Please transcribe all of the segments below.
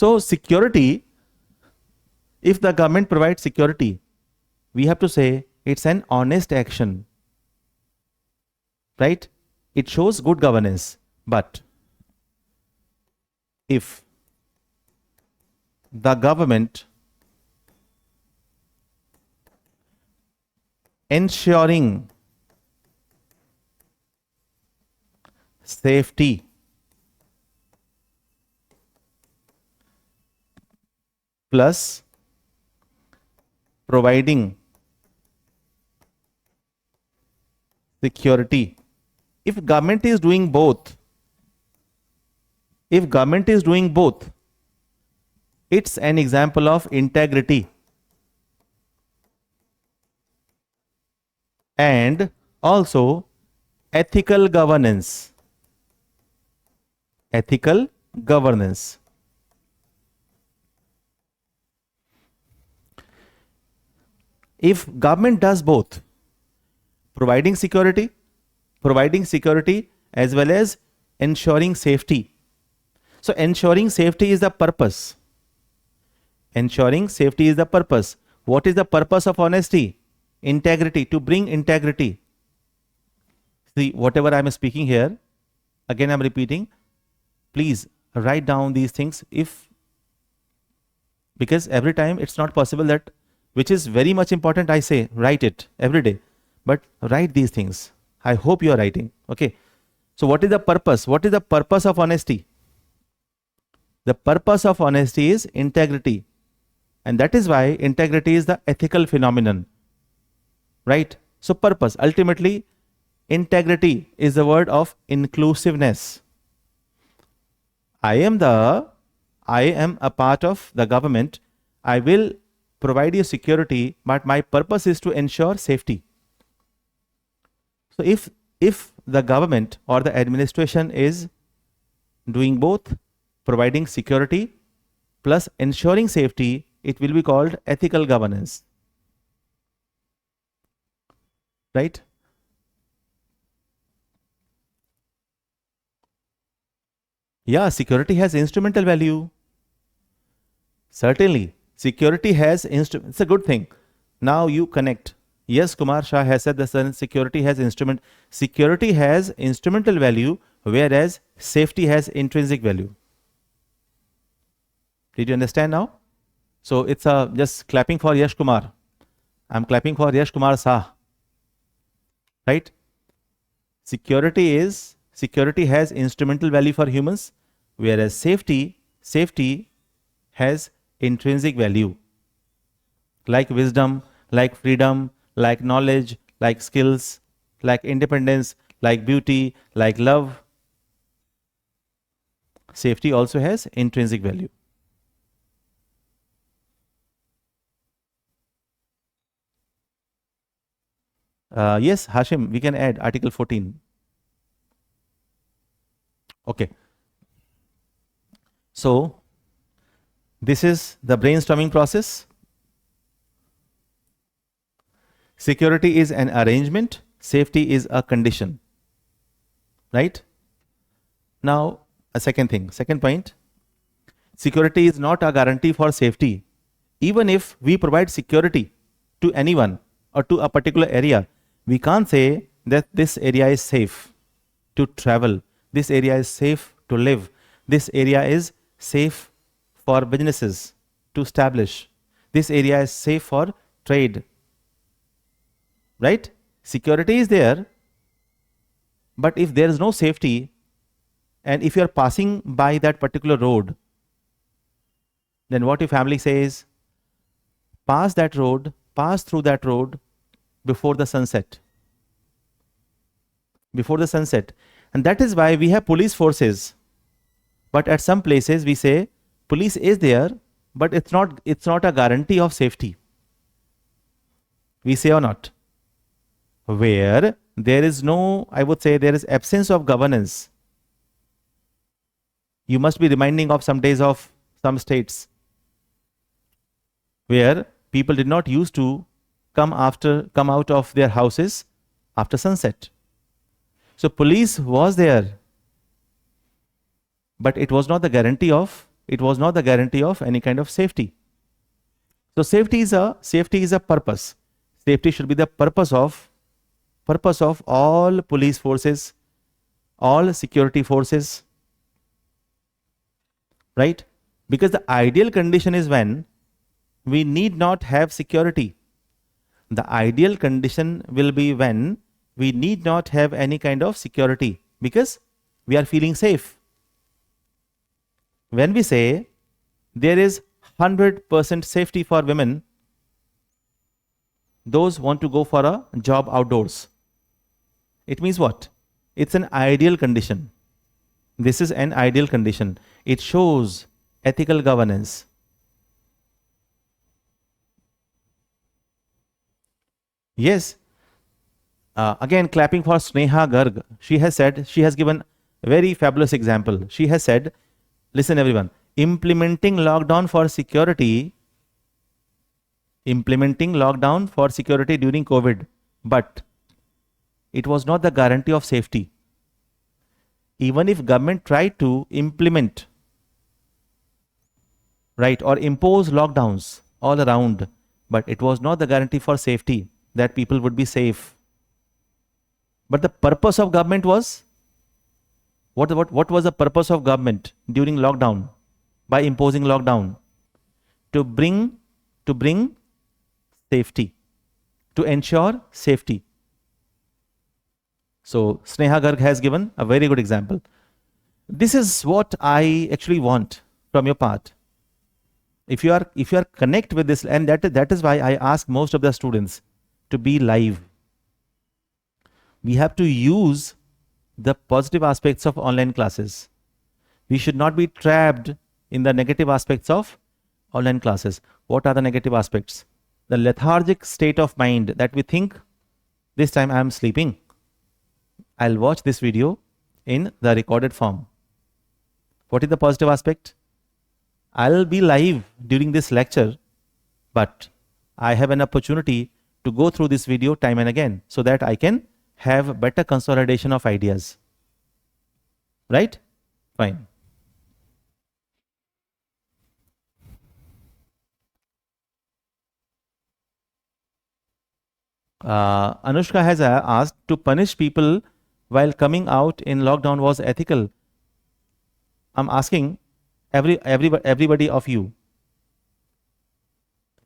So security, if the government provides security, we have to say it's an honest action, right? It shows good governance. But if the government ensuring safety plus providing security, if government is doing both, it's an example of integrity and also ethical governance. Ethical governance. If government does both, providing security as well as ensuring safety. So ensuring safety is the purpose. Ensuring safety is the purpose. What is the purpose of honesty? Integrity, to bring integrity. See, whatever I am speaking here, again I am repeating, please write down these things, because every time it's not possible that, which is very much important, I say write it every day, but write these things. I hope you are writing. Okay. So what is the purpose? What is the purpose of honesty? The purpose of honesty is integrity. And that is why integrity is the ethical phenomenon. Right? So purpose, ultimately, integrity is the word of inclusiveness. I am a part of the government. I will provide you security, but my purpose is to ensure safety. So if the government or the administration is doing both, providing security plus ensuring safety, it will be called ethical governance. Right? Yeah, security has instrumental value. Certainly, security has it's a good thing. Now you connect. Yes, Kumar Shah has said that security has instrumental value, whereas safety has intrinsic value. Did you understand now? So it's just clapping for Yash Kumar. I'm clapping for Yash Kumar Shah. Right? Security has instrumental value for humans, whereas safety has intrinsic value, like wisdom, like freedom, like knowledge, like skills, like independence, like beauty, like love. Safety also has intrinsic value. Yes, Hashim, we can add Article 14. Okay. So, this is the brainstorming process. Security is an arrangement, safety is a condition. Right? Now, a second point. Security is not a guarantee for safety. Even if we provide security to anyone or to a particular area, we can't say that this area is safe to travel, this area is safe to live, this area is safe for businesses to establish, this area is safe for trade. Right? Security is there, but if there is no safety, and if you are passing by that particular road, then what if family says, pass through that road before the sunset. And that is why we have police forces. But at some places we say police is there, but it's not a guarantee of safety. We say or not? Where there is no, I would say there is absence of governance. You must be reminding of some days of some states where people did not used to come out of their houses after sunset. So police was there, but it was not the guarantee of it was not the guarantee of any kind of safety. So safety is a purpose. Safety should be the purpose of all police forces, all security forces, right? Because the ideal condition is when we need not have security. The ideal condition will be when we need not have any kind of security because we are feeling safe. When we say there is 100% safety for women, those want to go for a job outdoors. It means what? It's an ideal condition. This is an ideal condition. It shows ethical governance. Yes. Again, clapping for Sneha Garg. She has given a very fabulous example. She has said, listen everyone, implementing lockdown for security during COVID, but it was not the guarantee of safety. Even if government tried to implement, right, or impose lockdowns all around, but it was not the guarantee for safety that people would be safe. But the purpose of government was, what was the purpose of government during lockdown by imposing lockdown? To bring safety, to ensure safety. So Sneha Garg has given a very good example. This is what I actually want from your part. If you are connect with this, and that is why I ask most of the students to be live. We have to use the positive aspects of online classes. We should not be trapped in the negative aspects of online classes. What are the negative aspects? The lethargic state of mind that we think, this time I am sleeping. I'll watch this video in the recorded form. What is the positive aspect? I'll be live during this lecture, but I have an opportunity to go through this video time and again so that I can have better consolidation of ideas. Right? Fine. Anushka has asked, to punish people while coming out in lockdown was ethical. I'm asking everybody of you.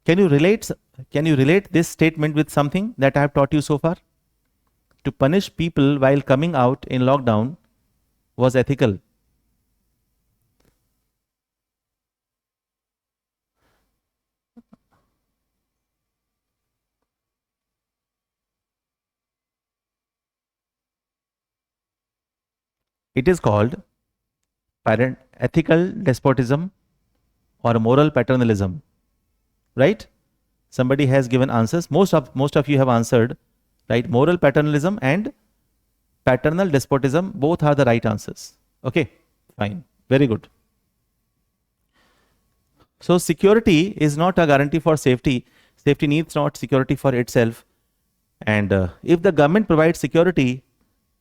Can you relate this statement with something that I have taught you so far? To punish people while coming out in lockdown was ethical. It is called ethical despotism or moral paternalism, right? Somebody has given answers. Most of you have answered, right? Moral paternalism and paternal despotism, both are the right answers. Okay, fine, very good. So security is not a guarantee for safety. Safety needs not security for itself. And if the government provides security,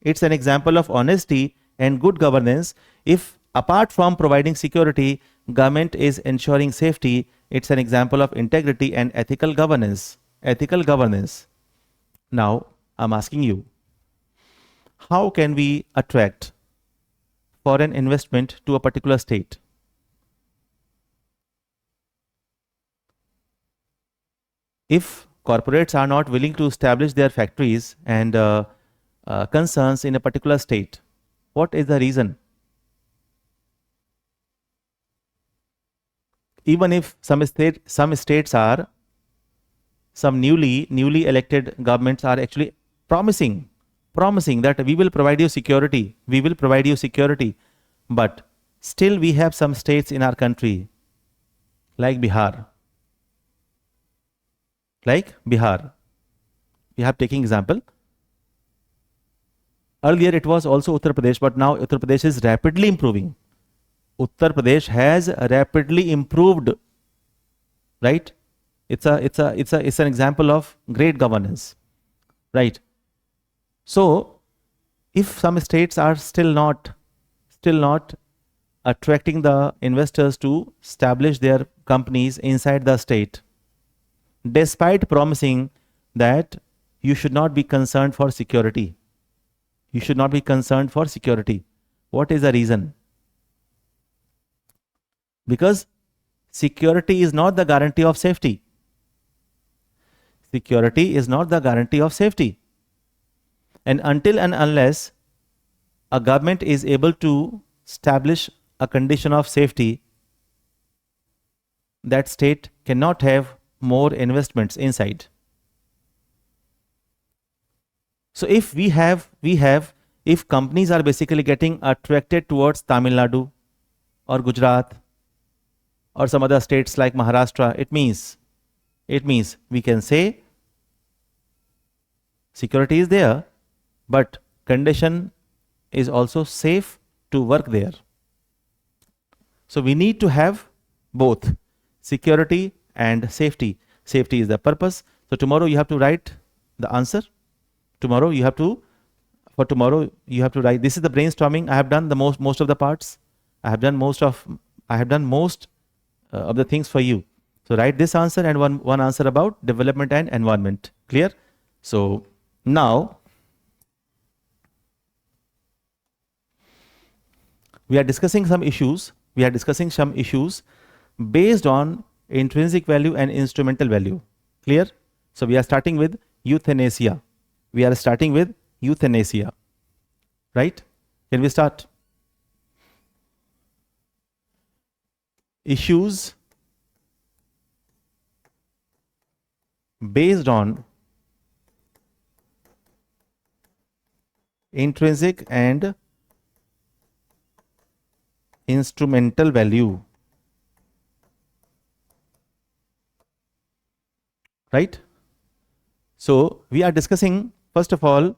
it's an example of honesty and good governance. If apart from providing security, government is ensuring safety, it's an example of integrity and ethical governance. Ethical governance. Now, I'm asking you, how can we attract foreign investment to a particular state? If corporates are not willing to establish their factories and concerns in a particular state, what is the reason? Even if some states are, some newly elected governments are actually promising that we will provide you security, but still we have some states in our country like Bihar. We have taken example. Earlier it was also Uttar Pradesh, but now Uttar Pradesh is rapidly improving. Uttar Pradesh has rapidly improved, right? It's an example of great governance, right? So if some states are still not attracting the investors to establish their companies inside the state, despite promising that you should not be concerned for security. You should not be concerned for security. What is the reason? Because security is not the guarantee of safety. Security is not the guarantee of safety. And until and unless a government is able to establish a condition of safety, that state cannot have more investments inside. So if if companies are basically getting attracted towards Tamil Nadu or Gujarat or some other states like Maharashtra, it means we can say security is there, but condition is also safe to work there. So we need to have both security and safety. Safety is the purpose. So tomorrow you have to write the answer. Tomorrow you have to write. This is the brainstorming. I have done the most of the parts. I have done most of the things for you. So write this answer and one answer about development and environment. Clear? So now we are discussing some issues. Based on intrinsic value and instrumental value. Clear? So we are starting with euthanasia. Right? Can we start? Issues based on intrinsic and instrumental value. Right? So we are discussing, first of all,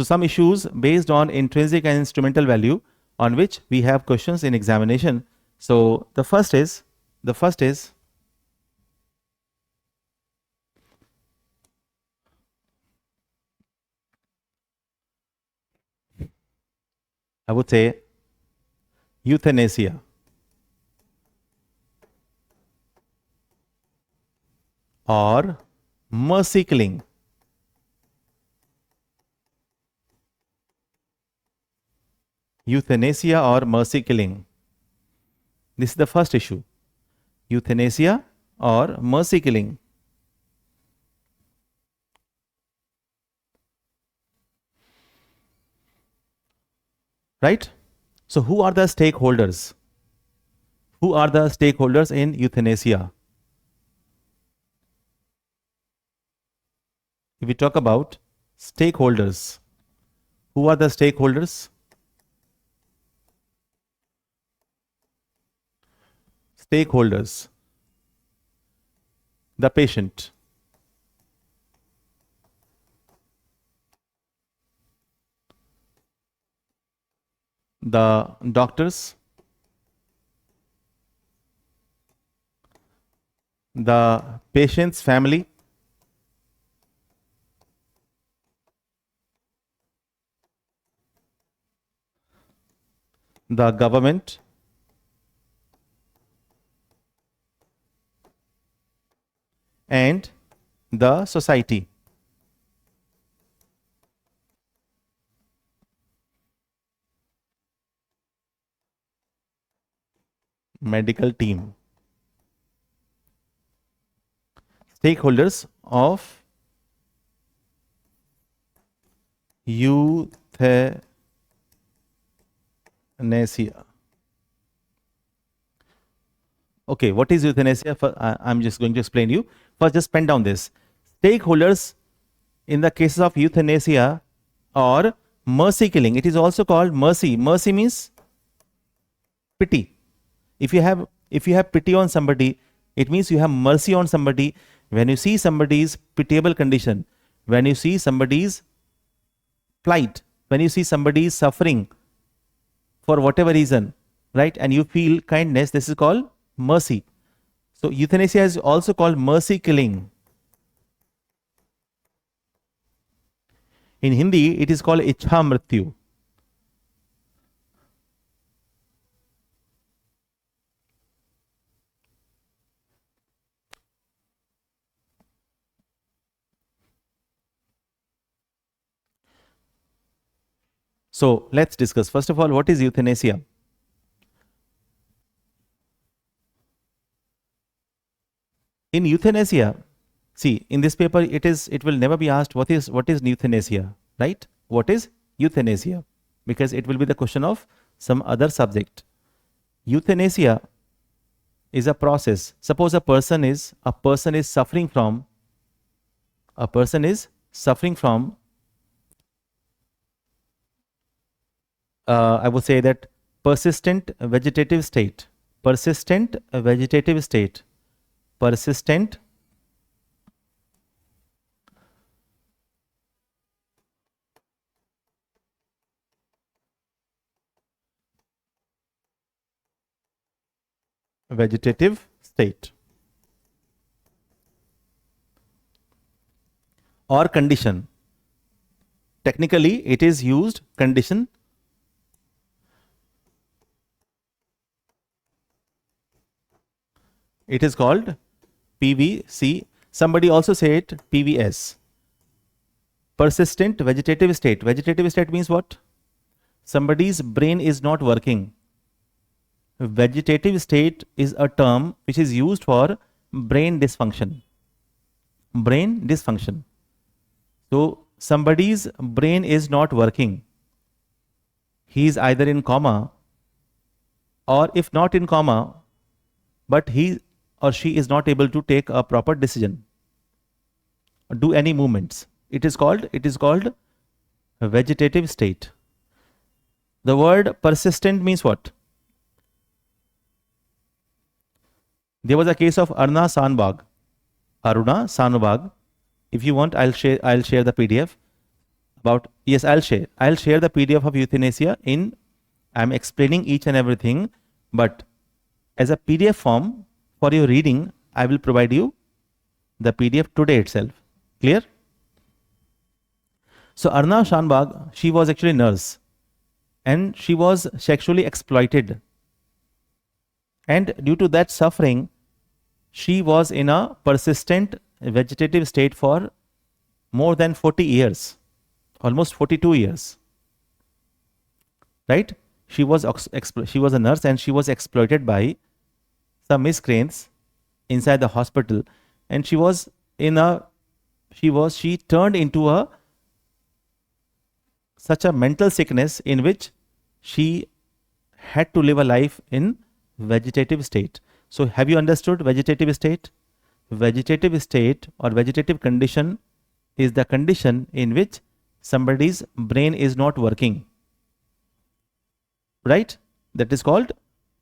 some issues based on intrinsic and instrumental value on which we have questions in examination. So the first is I would say euthanasia. Or mercy killing. Euthanasia or mercy killing. This is the first issue. Euthanasia or mercy killing. Right? So who are the stakeholders? Who are the stakeholders in euthanasia? If we talk about stakeholders, who are the stakeholders? Stakeholders. The patient. The doctors. The patient's family. The government. And the society. Medical team. Stakeholders of euthanasia. Okay, what is euthanasia? I'm just going to explain you. First, just pen down this. Stakeholders in the cases of euthanasia or mercy killing. It is also called mercy. Mercy means pity. If you have pity on somebody, it means you have mercy on somebody. When you see somebody's pitiable condition, when you see somebody's plight, when you see somebody's suffering for whatever reason, right, and you feel kindness, this is called mercy. So euthanasia is also called mercy killing. In Hindi, it is called ichha mrityu. So let's discuss. First of all, what is euthanasia? In euthanasia, see, in this paper, it will never be asked what is euthanasia, right? What is euthanasia? Because it will be the question of some other subject. Euthanasia is a process. Suppose a person is suffering from I would say that persistent vegetative state. Persistent vegetative state. Persistent vegetative state or condition. Technically, it is used condition. It is called PVC. Somebody also said PVS. Persistent vegetative state. Vegetative state means what? Somebody's brain is not working. Vegetative state is a term which is used for brain dysfunction. Brain dysfunction. So somebody's brain is not working. He is either in coma, or if not in coma, but he or she is not able to take a proper decision, do any movements. It is called a vegetative state. The word persistent means what? There was a case of Aruna Sanbag. If you want, I'll share the PDF about, yes, I'll share the PDF of euthanasia. I'm explaining each and everything, but as a PDF form for your reading, I will provide you the PDF today itself. Clear? So Aruna Shanbag, she was actually a nurse and she was sexually exploited. And due to that suffering, she was in a persistent vegetative state for more than 40 years, almost 42 years. Right? She was a nurse and she was exploited by some miscreants inside the hospital, and she turned into such a mental sickness in which she had to live a life in vegetative state. So have you understood vegetative state? Vegetative state or vegetative condition is the condition in which somebody's brain is not working. Right? That is called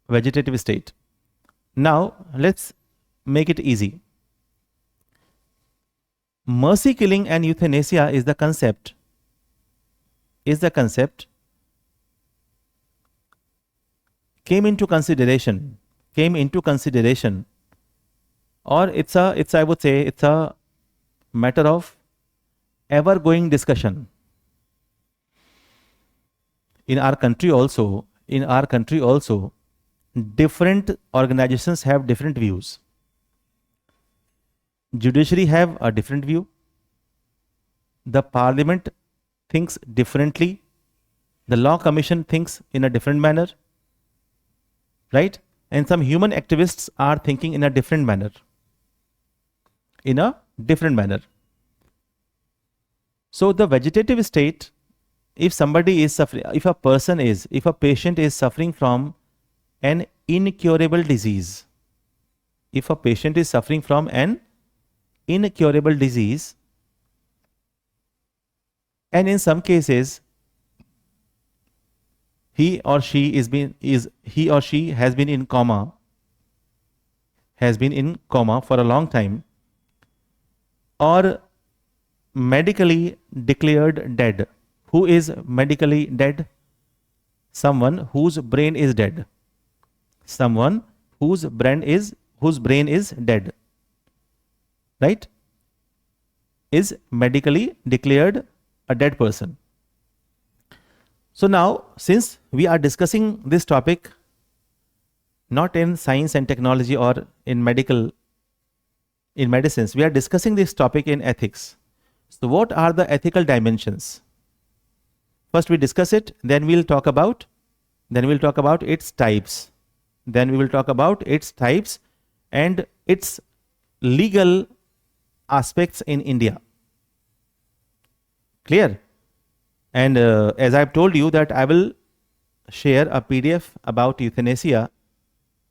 vegetative state. Now let's make it easy. Mercy killing and euthanasia is the concept. Came into consideration, or it's I would say it's a matter of ever going discussion. In our country also, different organizations have different views. Judiciary have a different view. The parliament thinks differently. The law commission thinks in a different manner. Right? And some human activists are thinking in a different manner. So the vegetative state, if somebody is suffering, if a patient is suffering from an incurable disease, and in some cases he or she has been in coma for a long time, or medically declared dead. Who is medically dead? Someone whose brain is dead. Whose brain is dead. Right? Is medically declared a dead person. So now, since we are discussing this topic not in science and technology or in medicines, we are discussing this topic in ethics. So what are the ethical dimensions? First we discuss it, then we'll talk about its types. Then we will talk about its types and its legal aspects in India. Clear? And as I've told you that I will share a PDF about euthanasia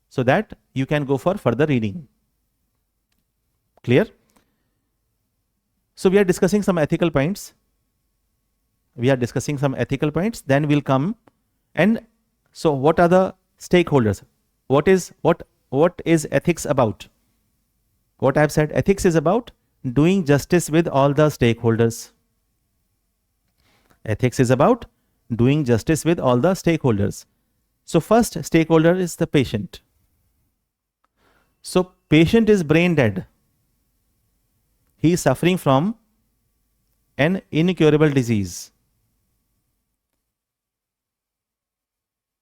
so that you can go for further reading. Clear? So we are discussing some ethical points. Then we'll come and so what are the stakeholders? What is ethics about? What I have said, ethics is about doing justice with all the stakeholders. Ethics is about doing justice with all the stakeholders. So first stakeholder is the patient. So patient is brain dead. He is suffering from an incurable disease.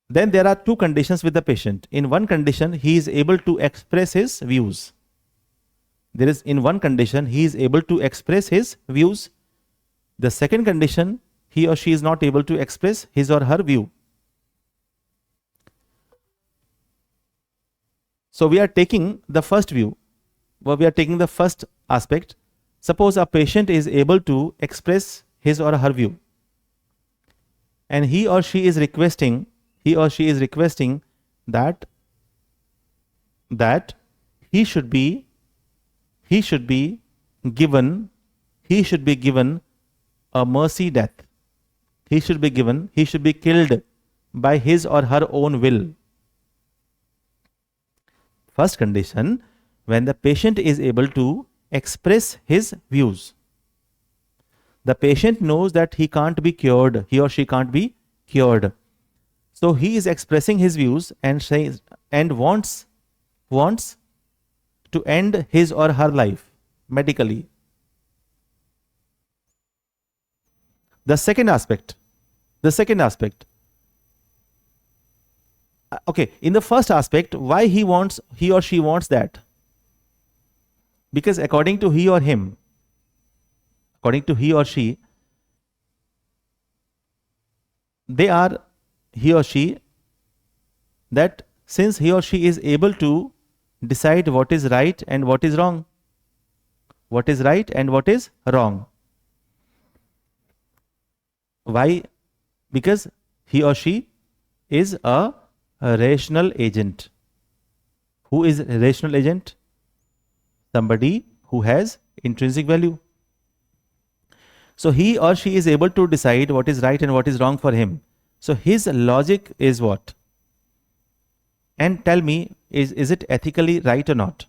Then there are two conditions with the patient. In one condition, he is able to express his views. In one condition, he is able to express his views. The second condition, he or she is not able to express his or her view. So we are taking the first view. We are taking the first aspect. Suppose a patient is able to express his or her view, and he or she is requesting that he should be given a mercy death. He should be killed by his or her own will. First condition, when the patient is able to express his views. The patient knows that he can't be cured, he or she can't be cured. So he is expressing his views and says and wants to end his or her life medically. The second aspect. Okay, in the first aspect, why he or she wants that? Because according to he or she, he or she, that since he or she is able to decide what is right and what is wrong. Why? Because he or she is a rational agent. Who is a rational agent? Somebody who has intrinsic value. So he or she is able to decide what is right and what is wrong for him. So his logic is what? And tell me, is it ethically right or not?